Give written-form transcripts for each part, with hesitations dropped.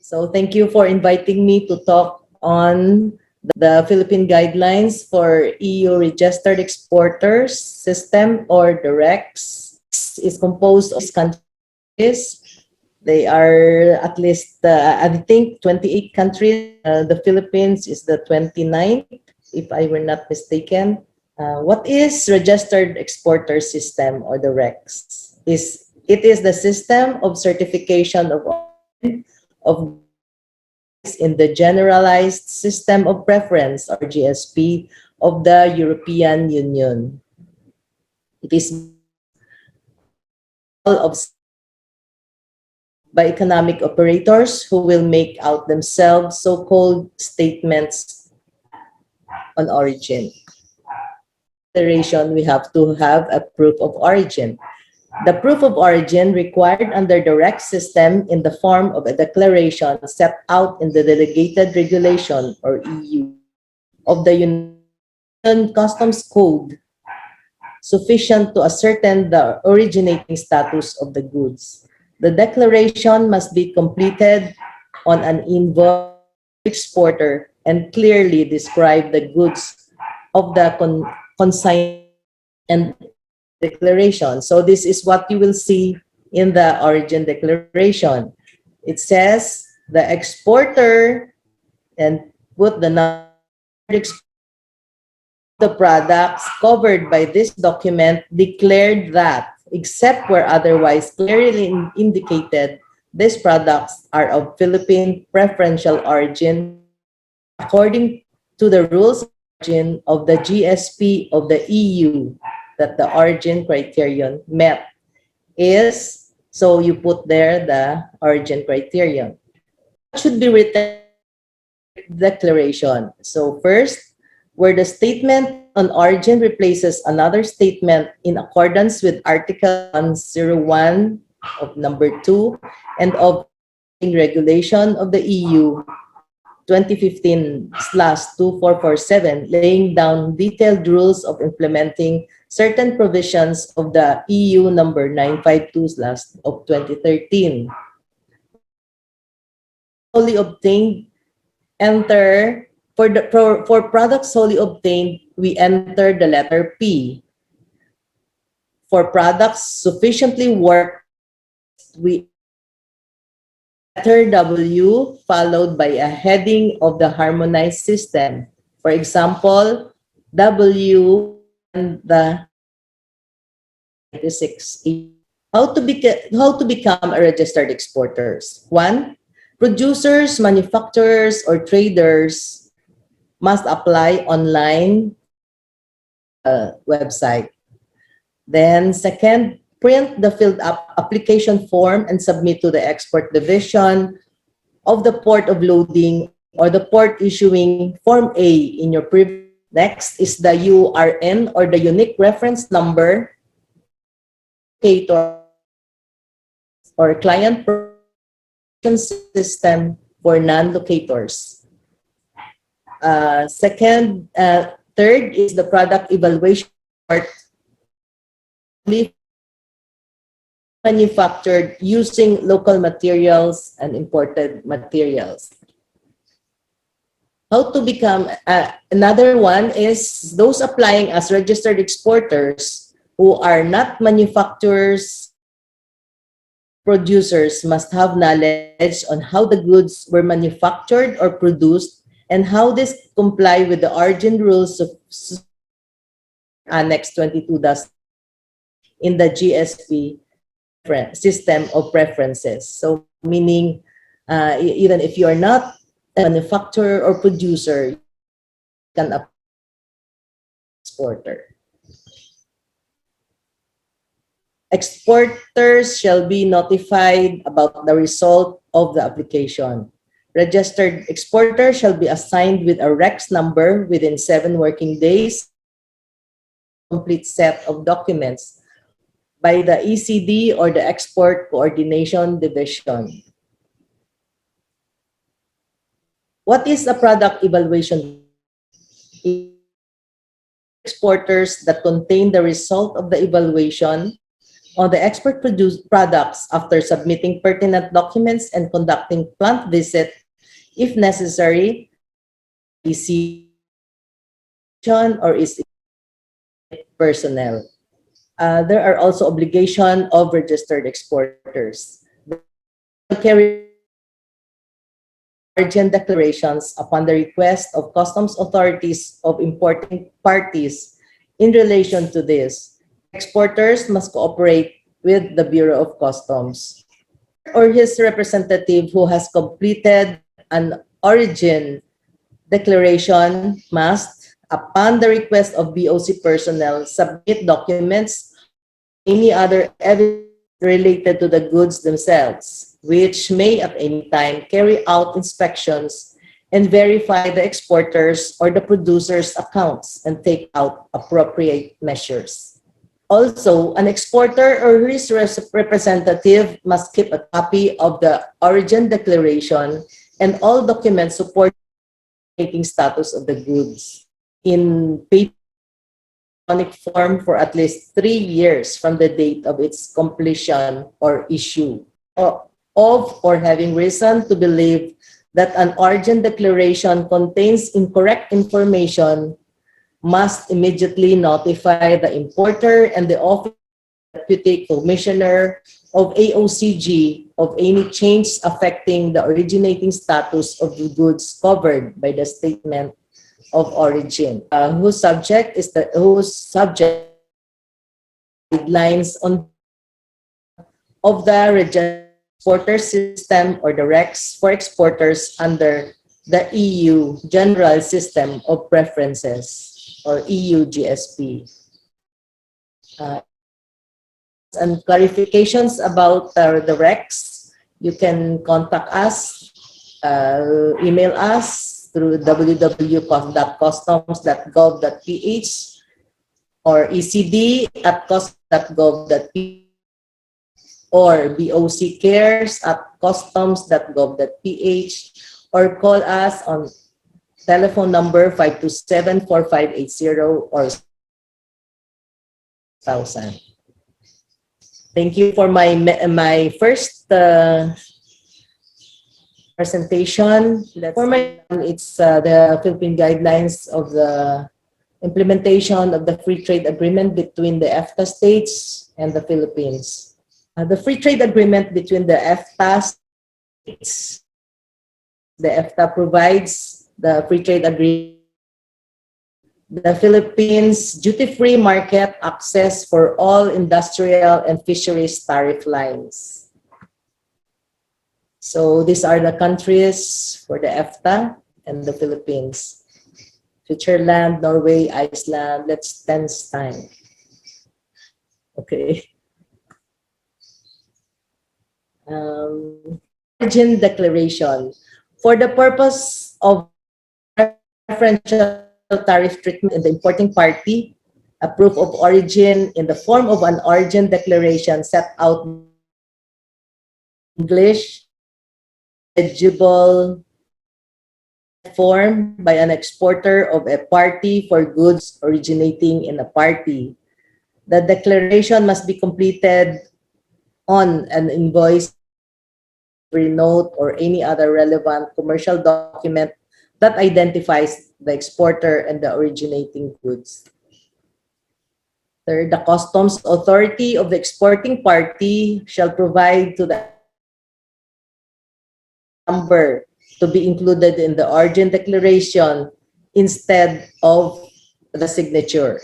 So thank you for inviting me to talk on the Philippine guidelines for EU registered exporters system, or the REX. Is composed of countries. They are at least, I think, 28 countries. The Philippines is the 29th, if I were not mistaken. What is registered exporter system, or the REX? It is the system of certification of in the Generalized System of Preference, or GSP, of the European Union. It is all of by economic operators who will make out themselves so-called statements on origin. We have to have a proof of origin. The proof of origin required under the REC system in the form of a declaration set out in the Delegated Regulation, or EU, of the Union Customs Code, sufficient to ascertain the originating status of the goods. The declaration must be completed on an invoice exporter and clearly describe the goods of the consignment and declaration. So this is what you will see in the origin declaration. It says the exporter, and put the number the products covered by this document declared that, except where otherwise clearly indicated, these products are of Philippine preferential origin according to the rules of origin of the GSP of the EU, that the origin criterion met is, so you put there the origin criterion. What should be written in the declaration? So first, where the statement on origin replaces another statement in accordance with Article 101 of number 2 and of regulation of the EU 2015/2447, laying down detailed rules of implementing certain provisions of the EU number 952 of 2013. Wholly obtained, enter, for products wholly obtained, we enter the letter P. For products sufficiently worked, we letter W followed by a heading of the harmonized system. For example, W and the 96. How to become a registered exporters? 1. Producers, manufacturers, or traders must apply online website. Then second, print the filled up application form and submit to the export division of the port of loading or the port issuing Form A in your previous. Next is the URN, or the unique reference number, or client system for non-locators. Third is the product evaluation part, manufactured using local materials and imported materials. How to become, another one is those applying as registered exporters who are not manufacturers, producers must have knowledge on how the goods were manufactured or produced and how this comply with the origin rules of Annex 22 in the GSP system of preferences. So meaning, even if you are not a manufacturer or producer, you can apply exporter. Exporters shall be notified about the result of the application. Registered exporter shall be assigned with a REX number within 7 working days. Complete set of documents by the ECD or the Export Coordination Division. What is a product evaluation? Exporters that contain the result of the evaluation on the export produced products after submitting pertinent documents and conducting plant visit, if necessary, EC or is personnel. There are also obligation of registered exporters. They carry origin declarations upon the request of customs authorities of importing parties. In relation to this, exporters must cooperate with the Bureau of Customs or his representative who has completed an origin declaration must, upon the request of BOC personnel, submit documents, any other evidence related to the goods themselves, which may at any time carry out inspections and verify the exporters or the producers' accounts and take out appropriate measures. Also, an exporter or his representative must keep a copy of the origin declaration and all documents supporting the status of the goods in paper electronic form for at least 3 years from the date of its completion or issue, or having reason to believe that an origin declaration contains incorrect information, must immediately notify the importer and the office of the Deputy Commissioner of AOCG of any change affecting the originating status of the goods covered by the statement of origin, whose subject guidelines on of the exporter system or the REX for exporters under the EU General System of Preferences or EU GSP. And clarifications about the REX, you can contact us, email us through www.customs.gov.ph or ecd@customs.gov.ph or boccares@customs.gov.ph or call us on telephone number 527-4580 or 1000. Thank you for my first presentation. It's the Philippine guidelines of the implementation of the free trade agreement between the EFTA states and the Philippines. The free trade agreement between the EFTA states, the EFTA provides the free trade agreement, the Philippines duty-free market access for all industrial and fisheries tariff lines. So these are the countries for the EFTA and the Philippines. Switzerland, Norway, Iceland, Liechtenstein. Okay. Origin declaration. For the purpose of preferential tariff treatment in the importing party, a proof of origin in the form of an origin declaration set out in English, legible form by an exporter of a party for goods originating in a party. The declaration must be completed on an invoice, note, or any other relevant commercial document that identifies the exporter and the originating goods. Third, the customs authority of the exporting party shall provide to the number to be included in the origin declaration instead of the signature.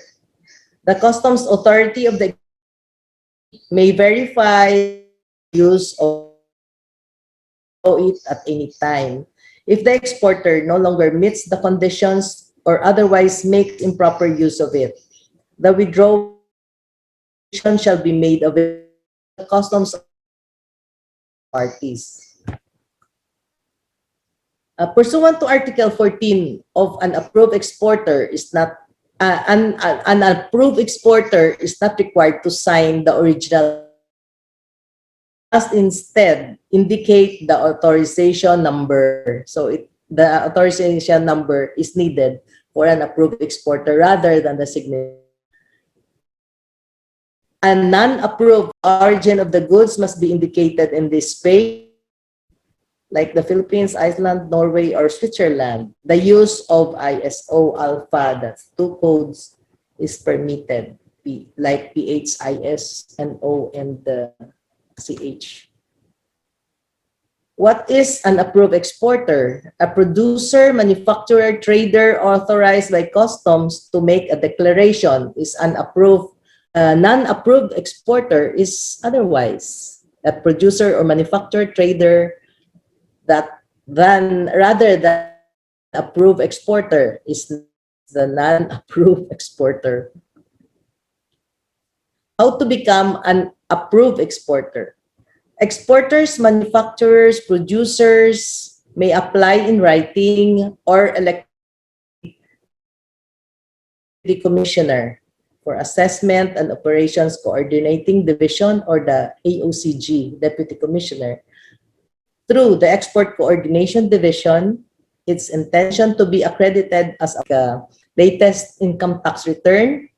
The customs authority of the may verify use of it at any time. If the exporter no longer meets the conditions or otherwise makes improper use of it, the withdrawal shall be made available to the customs parties. Pursuant to Article 14 of an approved exporter is not an approved exporter is not required to sign the original, must instead indicate the authorization number. So the authorization number is needed for an approved exporter rather than the signature. A non-approved origin of the goods must be indicated in this page, like the Philippines, Iceland, Norway, or Switzerland. The use of ISO alpha, that's two codes, is permitted, like PHIS and O and the CH. What is an approved exporter? A producer, manufacturer, trader authorized by customs to make a declaration is an approved. A non-approved exporter is otherwise a producer or manufacturer, trader that rather than approved exporter is the non-approved exporter. How to become an approved exporter? Exporters, manufacturers, producers may apply in writing or elect the commissioner for assessment and operations coordinating division, or the AOCG, deputy commissioner, through the export coordination division. Its intention to be accredited as a latest income tax return,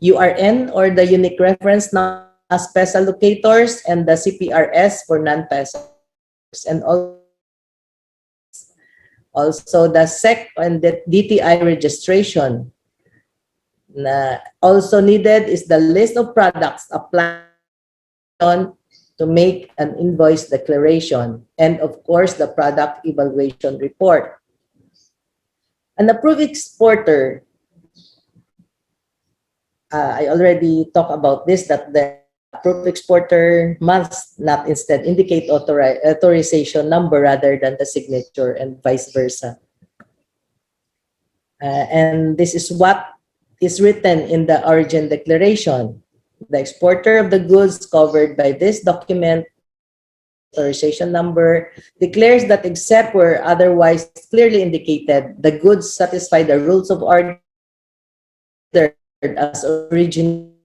URN, or the unique reference number as PESA locators, and the CPRS for non-PESA, and also the SEC and the DTI registration. Also needed is the list of products applied to make an invoice declaration, and of course the product evaluation report. An approved exporter, I already talked about this, that the approved exporter must not instead indicate authorization number rather than the signature, and vice versa. And this is what is written in the origin declaration. The exporter of the goods covered by this document, authorization number, declares that except where otherwise clearly indicated, the goods satisfy the rules of origin as originating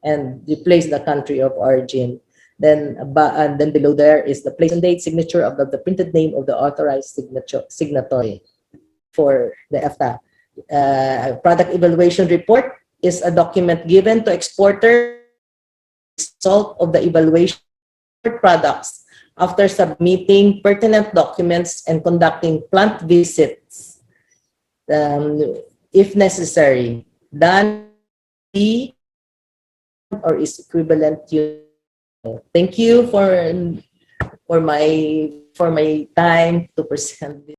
and replace the country of origin. Then below there is the place and date, signature of the printed name of the authorized signatory for the EFTA. Product evaluation report is a document given to exporter result of the evaluation of products after submitting pertinent documents and conducting plant visits, if necessary, done or is equivalent to. Thank you for my time to present this.